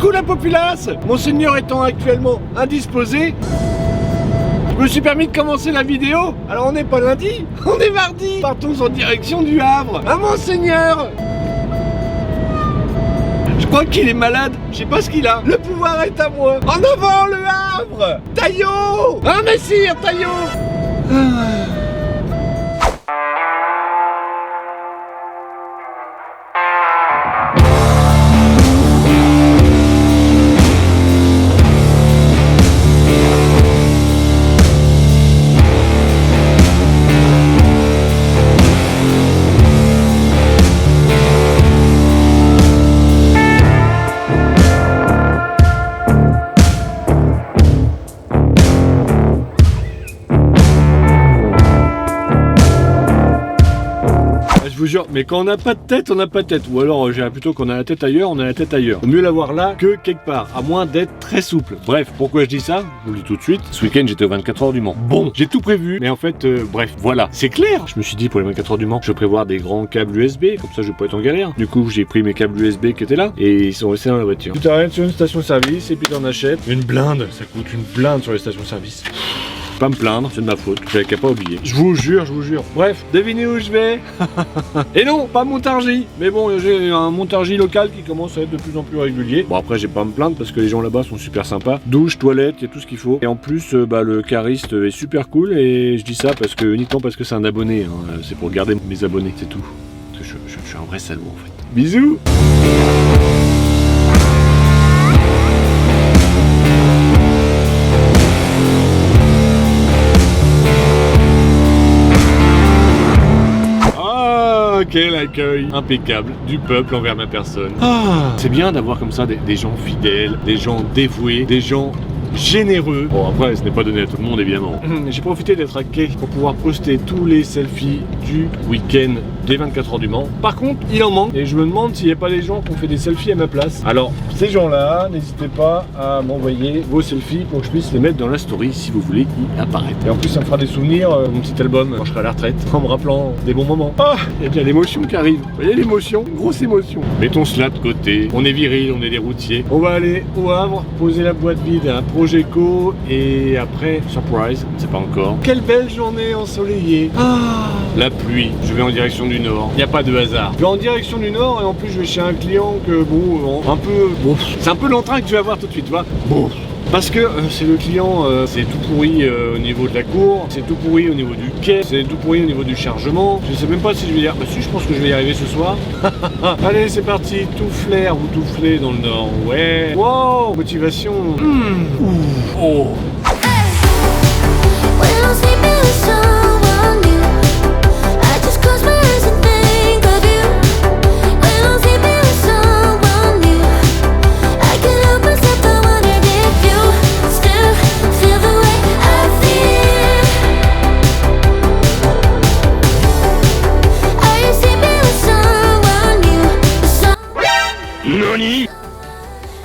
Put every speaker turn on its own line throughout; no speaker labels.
Coucou la populace. Monseigneur étant actuellement indisposé, je me suis permis de commencer la vidéo. Alors on n'est pas lundi, on est mardi. Partons en direction du Havre. Ah Monseigneur, je crois qu'il est malade, je sais pas ce qu'il a. Le pouvoir est à moi. En avant le Havre. Taillot. Ah messire Taillot. Je vous jure, mais quand on n'a pas de tête, on n'a pas de tête. Ou alors, je dirais plutôt qu'on a la tête ailleurs, on a la tête ailleurs. Vaut mieux l'avoir là que quelque part, à moins d'être très souple. Bref, pourquoi je dis ça? Je vous le dis tout de suite. Ce week-end, j'étais aux 24 heures du Mans. Bon, j'ai tout prévu, mais en fait, bref, voilà, c'est clair. Je me suis dit, pour les 24 heures du Mans, je vais prévoir des grands câbles USB, comme ça je vais pas être en galère. Du coup, j'ai pris mes câbles USB qui étaient là, et ils sont restés dans la voiture. Tu t'arrêtes sur une station-service, et puis t'en achètes une blinde. Ça coûte une blinde sur les stations-service. Pas me plaindre, c'est de ma faute, j'avais qu'à pas oublier. Je vous jure. Bref, devinez où je vais. Et non, pas Montargis. Mais bon, j'ai un Montargis local qui commence à être de plus en plus régulier. Bon après, j'ai pas à me plaindre parce que les gens là-bas sont super sympas. Douche, toilette, il y a tout ce qu'il faut. Et en plus, le cariste est super cool. Et je dis ça uniquement parce que c'est un abonné. Hein. C'est pour garder mes abonnés, c'est tout. Parce que je suis un vrai salaud en fait. Bisous. Quel accueil impeccable du peuple envers ma personne. C'est bien d'avoir comme ça des gens fidèles, des gens dévoués, des gens généreux. Bon après ce n'est pas donné à tout le monde évidemment. J'ai profité d'être à quai pour pouvoir poster tous les selfies du week-end des 24 heures du Mans. Par contre il en manque et je me demande s'il n'y a pas des gens qui ont fait des selfies à ma place. Alors ces gens là, n'hésitez pas à m'envoyer vos selfies pour que je puisse les mettre dans la story si vous voulez y apparaître. Et en plus ça me fera des souvenirs, mon petit album quand je serai à la retraite, en me rappelant des bons moments. Ah, il y a bien l'émotion qui arrive. Vous voyez l'émotion, grosse émotion. Mettons cela de côté, on est viril, on est des routiers. On va aller au Havre, poser la boîte vide à un Progeco et après, surprise, on ne sait pas encore. Quelle belle journée ensoleillée. La pluie, je vais en direction du nord, il n'y a pas de hasard. Je vais en direction du nord et en plus je vais chez un client que bon, c'est un peu l'entrain que tu vas voir tout de suite, tu vois. Bon. Parce que c'est le client, c'est tout pourri au niveau de la cour, c'est tout pourri au niveau du quai, c'est tout pourri au niveau du chargement. Je sais même pas si je vais y arriver. Bah si, je pense que je vais y arriver ce soir. Allez, c'est parti, tout flair ou tout flé dans le nord. Ouais. Wow, motivation. Oh.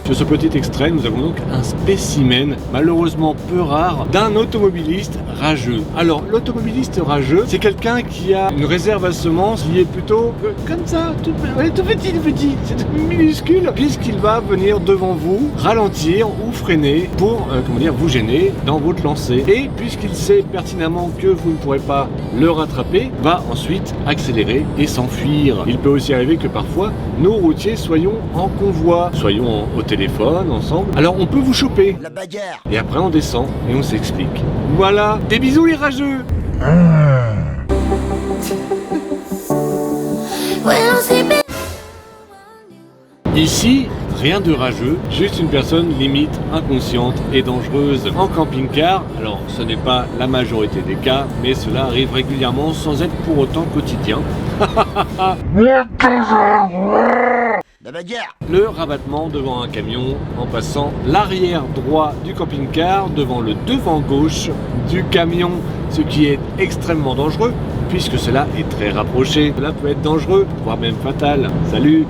Sur ce petit extrait, nous avons donc un spécimen, malheureusement peu rare, d'un automobiliste rageux. Alors, l'automobiliste rageux, c'est quelqu'un qui a une réserve à semences qui est plutôt comme ça, tout petit, c'est tout minuscule, puisqu'il va venir devant vous, ralentir ou freiner pour, vous gêner dans votre lancée. Et puisqu'il sait pertinemment que vous ne pourrez pas le rattraper, va ensuite accélérer et s'enfuir. Il peut aussi arriver que parfois, nos routiers soyons en convoi, soyons au téléphone ensemble. Alors on peut vous choper. La bagarre. Et après on descend et on s'explique. Voilà. Des bisous les rageux. Ici, rien de rageux, juste une personne limite inconsciente et dangereuse en camping-car. Alors ce n'est pas la majorité des cas, mais cela arrive régulièrement sans être pour autant quotidien. La bagarre. Le rabattement devant un camion en passant l'arrière droit du camping-car devant le devant gauche du camion, ce qui est extrêmement dangereux puisque cela est très rapproché. Cela peut être dangereux, voire même fatal. Salut.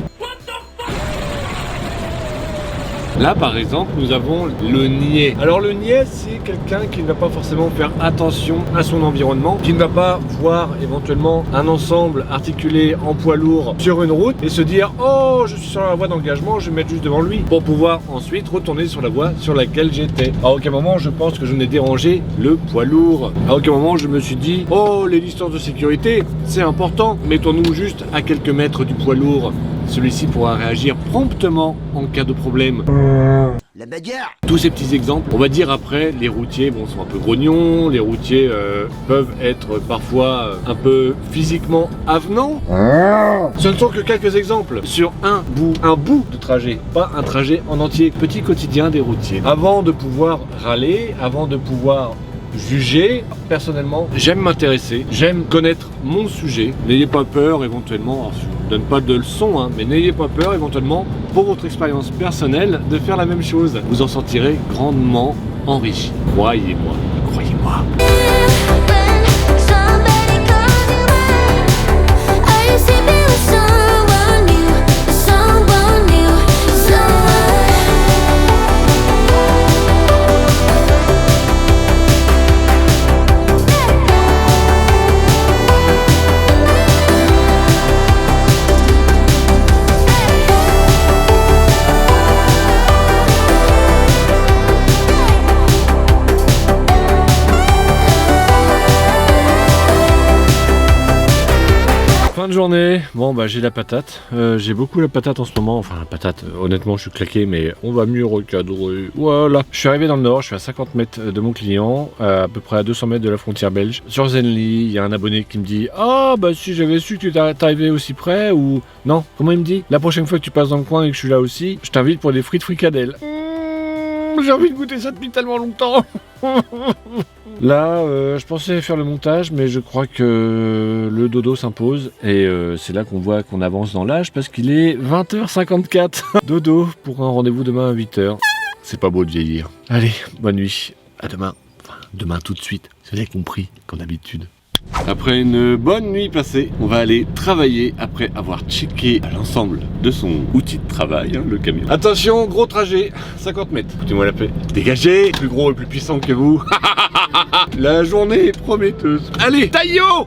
Là par exemple nous avons le niais. Alors le niais c'est quelqu'un qui ne va pas forcément faire attention à son environnement, qui ne va pas voir éventuellement un ensemble articulé en poids lourd sur une route et se dire oh je suis sur la voie d'engagement, je vais me mettre juste devant lui pour pouvoir ensuite retourner sur la voie sur laquelle j'étais. À aucun moment je pense que je n'ai dérangé le poids lourd. À aucun moment je me suis dit oh les distances de sécurité c'est important, mettons-nous juste à quelques mètres du poids lourd. Celui-ci pourra réagir promptement en cas de problème.
La bagarre.
Tous ces petits exemples, on va dire après, les routiers bon, sont un peu grognons, les routiers peuvent être parfois un peu physiquement avenants. Ce ne sont que quelques exemples sur un bout de trajet, pas un trajet en entier. Petit quotidien des routiers. Avant de pouvoir râler, avant de pouvoir juger, personnellement, j'aime m'intéresser, j'aime connaître mon sujet. N'ayez pas peur éventuellement, alors, je ne vous donne pas de leçons, hein, mais n'ayez pas peur éventuellement pour votre expérience personnelle de faire la même chose. Vous en sortirez grandement enrichi. Croyez-moi, croyez-moi. Fin de journée, bon bah j'ai la patate, j'ai beaucoup la patate en ce moment, enfin la patate, honnêtement je suis claqué mais on va mieux recadrer, voilà. Je suis arrivé dans le nord, je suis à 50 mètres de mon client, à peu près à 200 mètres de la frontière belge. Sur Zenly, il y a un abonné qui me dit « Ah bah si j'avais su que tu t'arrivais aussi près » ou « Non, comment il me dit ? La prochaine fois que tu passes dans le coin et que je suis là aussi, je t'invite pour des frites fricadelles. » J'ai envie de goûter ça depuis tellement longtemps. Là, je pensais faire le montage, mais je crois que le dodo s'impose. Et c'est là qu'on voit qu'on avance dans l'âge parce qu'il est 20h54. Dodo pour un rendez-vous demain à 8h. C'est pas beau de vieillir. Allez, bonne nuit. À demain. Enfin, demain tout de suite. Vous avez compris, comme d'habitude. Après une bonne nuit passée, on va aller travailler après avoir checké l'ensemble de son outil de travail, hein, le camion. Attention, gros trajet, 50 mètres. Écoutez-moi la paix. Dégagez, plus gros et plus puissant que vous. La journée est prometteuse. Allez, taillot!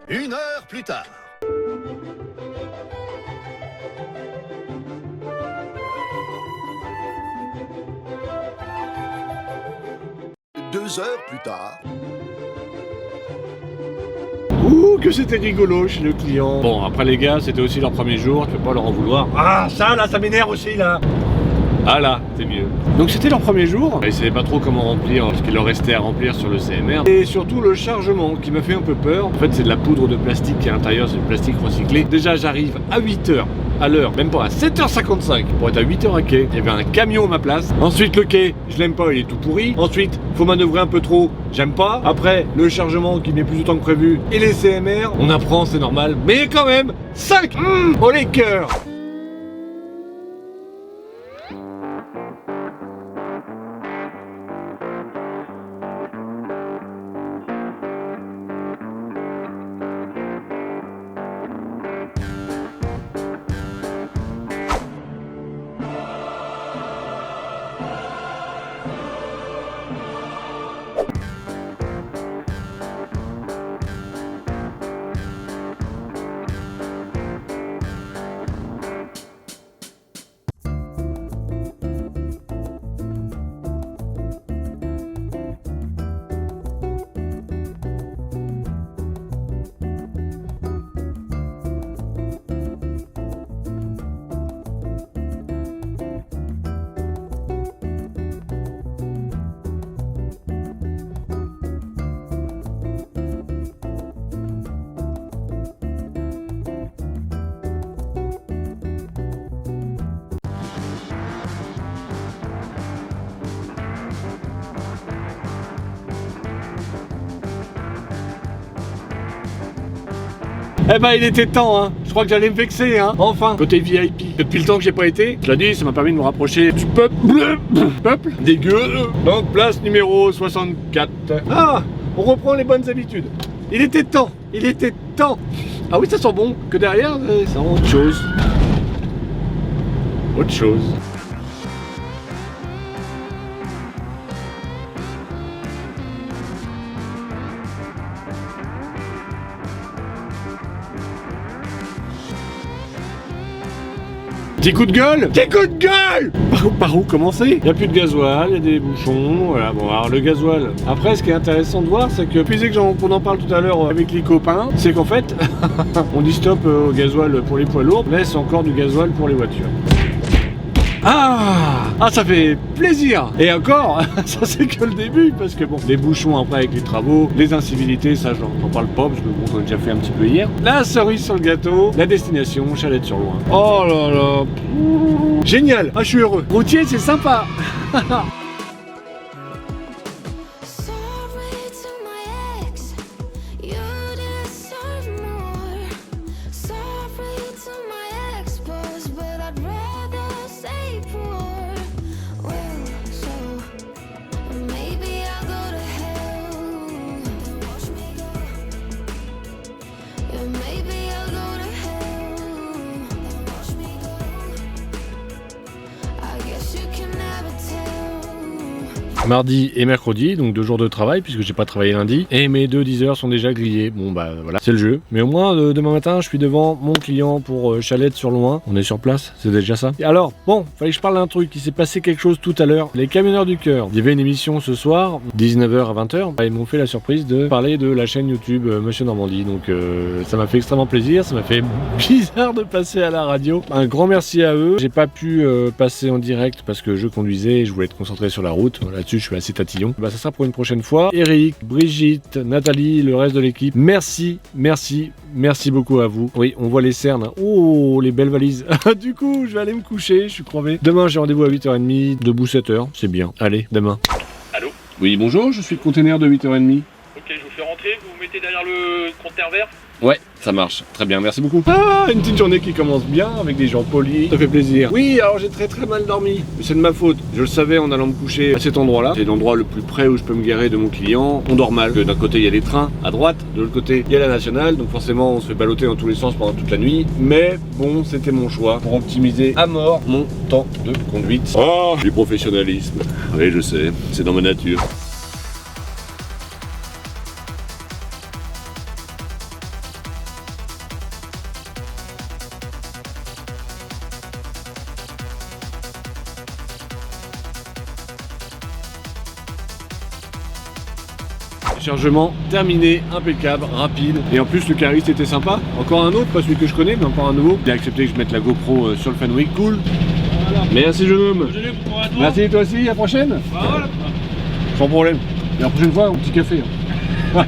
Une heure plus tard. Deux heures plus tard.
Ouh, que c'était rigolo chez le client. Bon, après les gars, c'était aussi leur premier jour, tu peux pas leur en vouloir. Ah, ça là, ça m'énerve aussi là. Ah là, c'est mieux. Donc c'était leur premier jour. Ils savaient pas trop comment remplir ce qu'il leur restait à remplir sur le CMR. Et surtout le chargement qui m'a fait un peu peur. En fait, c'est de la poudre de plastique qui est à l'intérieur, c'est du plastique recyclé. Déjà, j'arrive à 8h à l'heure, même pas à 7h55 pour être à 8h à quai. Il y avait un camion à ma place. Ensuite, le quai, je l'aime pas, il est tout pourri. Ensuite, faut manœuvrer un peu trop, j'aime pas. Après, le chargement qui met plus de temps que prévu. Et les CMR, on apprend, c'est normal. Mais quand même, 5 oh les cœurs. Eh ben il était temps hein. Je crois que j'allais me vexer hein. Enfin, côté VIP. Depuis le temps que j'ai pas été, je l'ai dit, ça m'a permis de me rapprocher du peuple dégueu. Donc place numéro 64. Ah, on reprend les bonnes habitudes. Il était temps. Il était temps. Ah oui, ça sent bon. Que derrière, ça sent autre chose. Autre chose. Petit coup de gueule! Petit coup de gueule! Par où commencer? Il n'y a plus de gasoil, il y a des bouchons, voilà. Bon, alors le gasoil. Après, ce qui est intéressant de voir, c'est que, puisque qu'on en parle tout à l'heure avec les copains, c'est qu'en fait, on dit stop au gasoil pour les poids lourds, laisse encore du gasoil pour les voitures. Ah, ça fait plaisir. Et encore, ça c'est que le début, parce que bon, les bouchons après avec les travaux, les incivilités, ça j'en parle pas, parce que bon, on a déjà fait un petit peu hier. La cerise sur le gâteau, la destination, Chalette-sur-Loing. Oh là là, génial. Ah, je suis heureux. Routier, c'est sympa. Mardi et mercredi, donc 2 jours de travail puisque j'ai pas travaillé lundi. Et mes 2 10 heures sont déjà grillées. Bon bah voilà, c'est le jeu. Mais au moins demain matin, je suis devant mon client pour Chalette-sur-Loing. On est sur place, c'est déjà ça. Et alors, bon, fallait que je parle d'un truc. Il s'est passé quelque chose tout à l'heure. Les camionneurs du cœur. Il y avait une émission ce soir, 19h à 20h. Ils m'ont fait la surprise de parler de la chaîne YouTube Monsieur Normandie. Donc ça m'a fait extrêmement plaisir. Ça m'a fait bizarre de passer à la radio. Un grand merci à eux. J'ai pas pu passer en direct parce que je conduisais et je voulais être concentré sur la route. Là-dessus, je suis assez tatillon. Bah, ça sera pour une prochaine fois. Eric, Brigitte, Nathalie, le reste de l'équipe. Merci beaucoup à vous. Oui, on voit les cernes. Oh, les belles valises. Du coup, je vais aller me coucher. Je suis crevé. Demain, j'ai rendez-vous à 8h30. Debout 7h. C'est bien. Allez, demain.
Allô?
Oui, bonjour. Je suis le container de 8h30.
Ok, je vous fais rentrer. Vous vous mettez derrière le conteneur vert?
Ouais, ça marche. Très bien, merci beaucoup. Ah, une petite journée qui commence bien, avec des gens polis, ça fait plaisir. Oui, alors j'ai très mal dormi, mais c'est de ma faute. Je le savais en allant me coucher à cet endroit-là. C'est l'endroit le plus près où je peux me garer de mon client. On dort mal. D'un côté, il y a les trains, à droite. De l'autre côté, il y a la nationale. Donc forcément, on se fait balloter dans tous les sens pendant toute la nuit. Mais bon, c'était mon choix pour optimiser à mort mon temps de conduite. Oh, du professionnalisme. Oui, je sais, c'est dans ma nature. Chargement terminé, impeccable, rapide. Et en plus le cariste était sympa. Encore un autre, pas celui que je connais, mais encore un nouveau. Il a accepté que je mette la GoPro sur le Fenwick, cool. Voilà. Merci jeune homme. Merci toi aussi, à la prochaine. Voilà. Sans problème. Et la prochaine fois, un petit café. Ouais.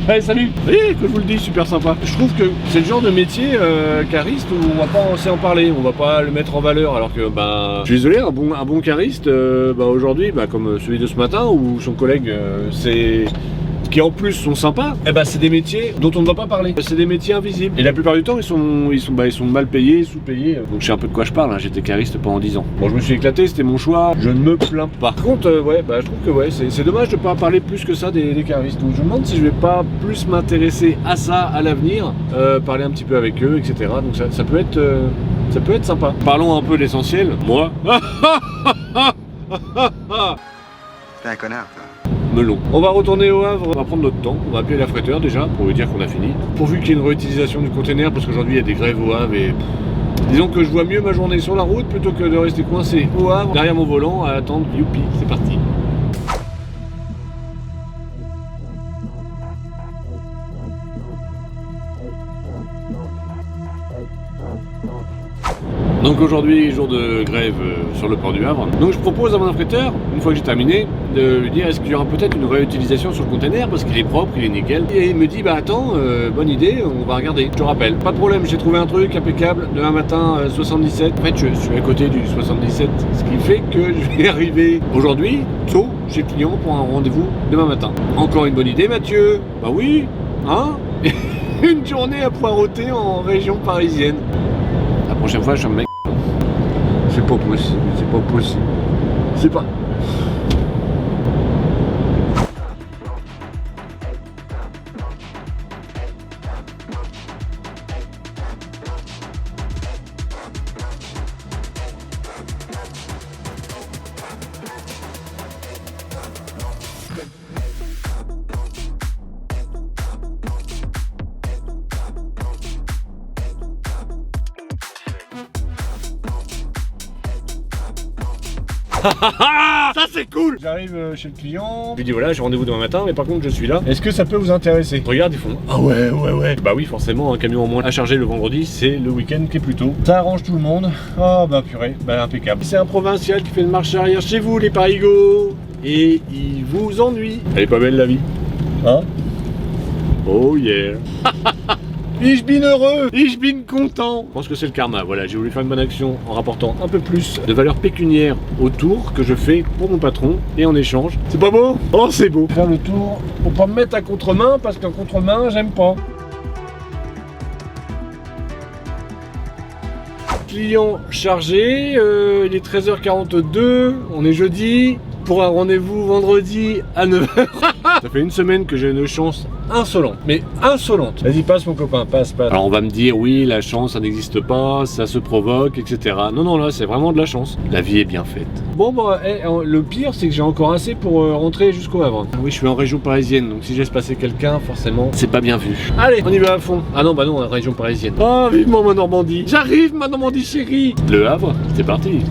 Allez, salut. Oui, que je vous le dis, super sympa. Je trouve que c'est le genre de métier cariste où on va pas en parler, on va pas le mettre en valeur. Alors que bah, je suis désolé, un bon cariste, aujourd'hui, comme celui de ce matin où son collègue, qui en plus sont sympas, c'est des métiers dont on ne va pas parler. C'est des métiers invisibles. Et la plupart du temps, ils sont mal payés, sous-payés. Donc je sais un peu de quoi je parle, hein. J'étais cariste pendant 10 ans. Bon, je me suis éclaté, c'était mon choix, je ne me plains pas. Par contre, je trouve que c'est dommage de ne pas parler plus que ça des caristes. Donc je me demande si je vais pas plus m'intéresser à ça à l'avenir, parler un petit peu avec eux, etc. Donc ça peut être sympa. Parlons un peu de l'essentiel. Moi.
T'es un connard, toi.
Melon. On va retourner au Havre, on va prendre notre temps, on va appeler l'affréteur déjà pour lui dire qu'on a fini. Pourvu qu'il y ait une réutilisation du container parce qu'aujourd'hui il y a des grèves au Havre et disons que je vois mieux ma journée sur la route plutôt que de rester coincé au Havre derrière mon volant à attendre. Youpi, c'est parti. Donc aujourd'hui, jour de grève sur le port du Havre. Donc je propose à mon affréteur, une fois que j'ai terminé, de lui dire est-ce qu'il y aura peut-être une réutilisation sur le container parce qu'il est propre, il est nickel. Et il me dit attends, bonne idée, on va regarder. Je te rappelle, pas de problème, j'ai trouvé un truc impeccable. Demain matin, 77. En fait, je suis à côté du 77, ce qui fait que je vais arriver aujourd'hui, tôt, chez le client pour un rendez-vous demain matin. Encore une bonne idée, Mathieu? Bah oui, hein? Une journée à poireauter en région parisienne. La prochaine fois, je me mets. C'est pas possible, c'est pas possible. C'est pas. Ça c'est cool. J'arrive chez le client. Je lui dis voilà, j'ai rendez-vous demain matin, mais par contre je suis là. Est-ce que ça peut vous intéresser? Regarde, ils font ah ouais. Bah oui, forcément, un camion en moins à charger le vendredi, c'est le week-end qui est plus tôt. Ça arrange tout le monde. Ah bah purée, bah impeccable. C'est un provincial qui fait une marche arrière chez vous, les parigots. Et il vous ennuie. Elle est pas belle la vie, hein? Oh yeah. Ich bin heureux, ich bin content. Je pense que c'est le karma, voilà, j'ai voulu faire une bonne action en rapportant un peu plus de valeur pécuniaire au tour que je fais pour mon patron et en échange. C'est pas beau? Oh c'est beau. Faire le tour pour pas me mettre à contre-main parce qu'en contre-main j'aime pas. Client chargé, il est 13h42, on est jeudi. Pour un rendez-vous vendredi à 9h. Ça fait une semaine que j'ai une chance insolente, mais insolente. Vas-y, passe mon copain, passe. Alors on va me dire, oui, la chance, ça n'existe pas, ça se provoque, etc. Non, là, c'est vraiment de la chance. La vie est bien faite. Bon, bah, le pire, c'est que j'ai encore assez pour rentrer jusqu'au Havre. Oui, je suis en région parisienne, donc si je laisse passer quelqu'un, forcément, c'est pas bien vu. Allez, on y va à fond. Ah non, bah non, en région parisienne. Oh, vivement ma Normandie. J'arrive, ma Normandie chérie. Le Havre, c'est parti.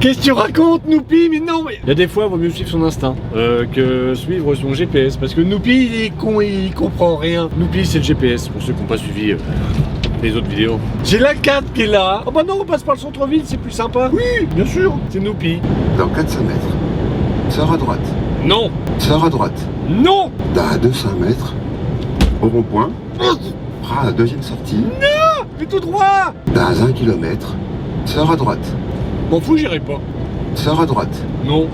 Qu'est-ce que tu racontes, Noupi? Mais non, mais... Il y a des fois, il vaut mieux suivre son instinct que suivre son GPS. Parce que Noupi, il est con, il comprend rien. Noupi, c'est le GPS, pour ceux qui n'ont pas suivi les autres vidéos. J'ai la 4 qui est là. Oh bah non, on passe par le centre-ville, c'est plus sympa. Oui, bien sûr, c'est Noupi.
Dans 400 mètres, sors à droite.
Non.
Sors à droite.
Non.
À 200 mètres, au rond-point, prends la deuxième sortie.
Non, mais tout droit.
Dans 1 km, sors à droite.
M'en fous, j'irai pas.
Sors à droite.
Non.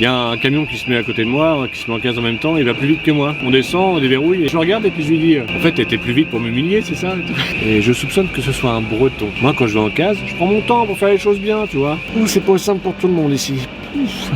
Il y a un camion qui se met à côté de moi, qui se met en case en même temps, il va plus vite que moi. On descend, on déverrouille, et je le regarde et puis je lui dis en fait t'étais plus vite pour m'humilier, c'est ça? Et je soupçonne que ce soit un breton. Moi quand je vais en case, je prends mon temps pour faire les choses bien, tu vois. C'est pas simple pour tout le monde ici. Ouf.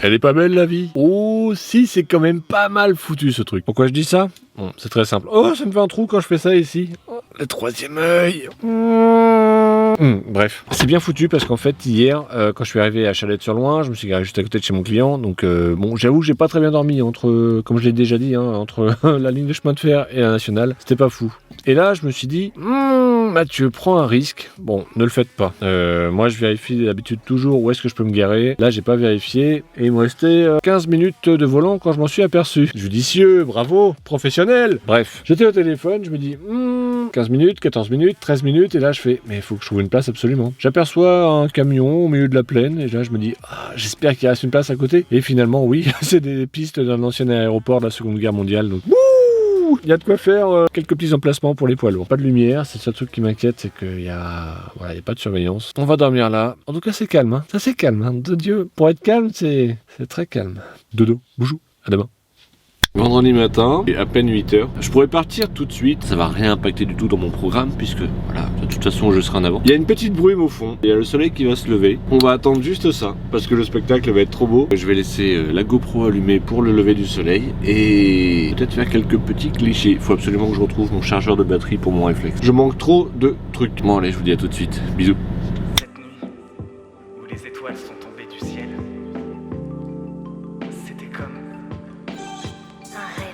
Elle est pas belle la vie? Oh si, c'est quand même pas mal foutu ce truc. Pourquoi je dis ça? Bon, c'est très simple. Oh, ça me fait un trou quand je fais ça ici. Oh, le troisième œil. Bref, c'est bien foutu parce qu'en fait hier quand je suis arrivé à Chalette-sur-Loing, je me suis garé juste à côté de chez mon client, donc bon, j'avoue que j'ai pas très bien dormi entre, comme je l'ai déjà dit, hein, entre la ligne de chemin de fer et la nationale, c'était pas fou. Et là je me suis dit, Mathieu, prends un risque, bon, ne le faites pas. Moi je vérifie d'habitude toujours où est-ce que je peux me garer, là j'ai pas vérifié et il me restait 15 minutes de volant quand je m'en suis aperçu. Judicieux, bravo, professionnel. Bref, j'étais au téléphone, je me dis 15 minutes, 14 minutes, 13 minutes, et là je fais, mais il faut que je trouve une place absolument. J'aperçois un camion au milieu de la plaine, et là je me dis, j'espère qu'il reste une place à côté. Et finalement, oui, c'est des pistes d'un ancien aéroport de la Seconde Guerre mondiale, donc il y a de quoi faire quelques petits emplacements pour les poids lourds. Pas de lumière, c'est le seul truc qui m'inquiète, c'est qu'il y a pas de surveillance. On va dormir là. En tout cas, c'est calme, hein. Ça c'est calme, hein. De Dieu, pour être calme, c'est très calme. Dodo, boujou, à demain. Vendredi matin, et à peine 8h. Je pourrais partir tout de suite, ça va rien impacter du tout dans mon programme, puisque voilà, de toute façon je serai en avant. Il y a une petite brume au fond, il y a le soleil qui va se lever. On va attendre juste ça, parce que le spectacle va être trop beau. Je vais laisser la GoPro allumée pour le lever du soleil, et peut-être faire quelques petits clichés. Il faut absolument que je retrouve mon chargeur de batterie pour mon réflexe. Je manque trop de trucs. Bon allez, je vous dis à tout de suite. Bisous.
Cette nuit, où les étoiles sont tombées du ciel, c'était comme
un rêve.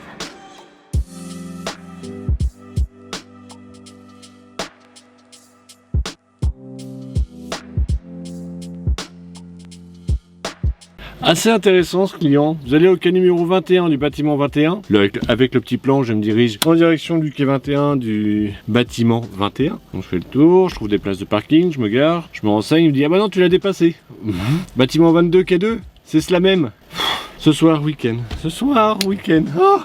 Assez intéressant ce client. Vous allez au quai numéro 21 du bâtiment 21. Avec le petit plan, je me dirige en direction du quai 21 du bâtiment 21. Donc je fais le tour, je trouve des places de parking, je me gare, je me renseigne, il me dit ah bah non tu l'as dépassé. Bâtiment 22 quai 2, c'est cela même. Ce soir week-end. Ce soir week-end. Oh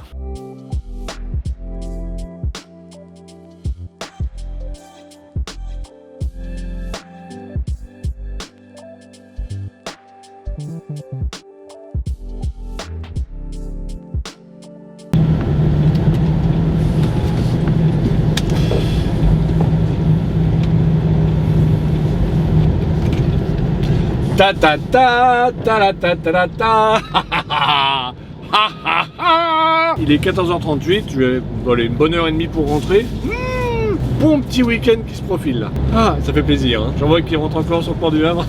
ta ta ta ta la ta ta la ta. Il est 14h38, je vais aller une bonne heure et demie pour rentrer. Bon petit week-end qui se profile là. Ah, ça fait plaisir, hein. J'en vois qui rentre encore sur le port du Havre.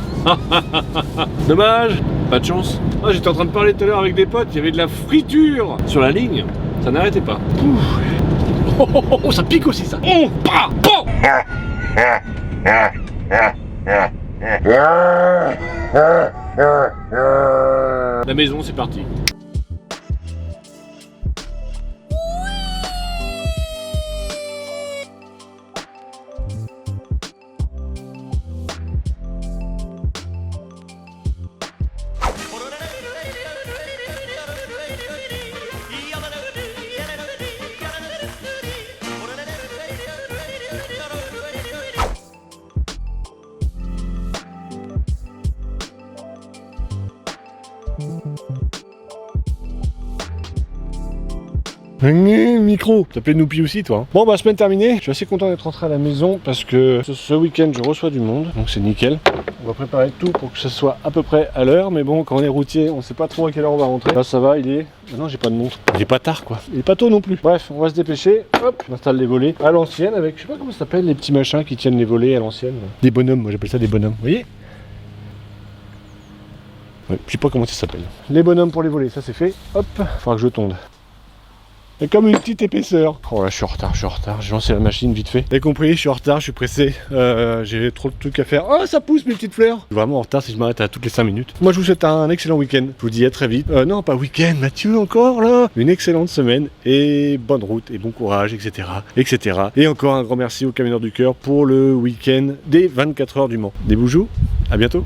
Dommage, pas de chance. Ah, j'étais en train de parler tout à l'heure avec des potes, il y avait de la friture sur la ligne, ça n'arrêtait pas. Oh, oh, oh, oh, ça pique aussi ça. Oh, bah, oh. La maison, c'est parti. Micro, t'appelais Noupi aussi toi, hein. Bon bah semaine terminée, je suis assez content d'être rentré à la maison parce que ce week-end je reçois du monde, donc c'est nickel. On va préparer tout pour que ce soit à peu près à l'heure, mais bon quand on est routier on sait pas trop à quelle heure on va rentrer. Là ça va, il est... Non j'ai pas de montre, il est pas tard quoi, il est pas tôt non plus. Bref, on va se dépêcher, hop, on installe les volets à l'ancienne avec, je sais pas comment ça s'appelle, les petits machins qui tiennent les volets à l'ancienne. Des bonhommes, moi j'appelle ça des bonhommes, vous voyez? Ouais, je sais pas comment ça s'appelle. Les bonhommes pour les volets, ça c'est fait, hop, faudra que je tonde. Et comme une petite épaisseur. Oh là, je suis en retard. J'ai lancé la machine vite fait. Vous avez compris, je suis en retard, je suis pressé. J'ai trop de trucs à faire. Oh, ça pousse mes petites fleurs. Je suis vraiment en retard si je m'arrête à toutes les 5 minutes. Moi, je vous souhaite un excellent week-end. Je vous dis à très vite. Non, pas week-end, Mathieu, encore là. Une excellente semaine et bonne route et bon courage, etc. etc. Et encore un grand merci aux camionneurs du cœur pour le week-end des 24 heures du Mans. Des boujous, à bientôt.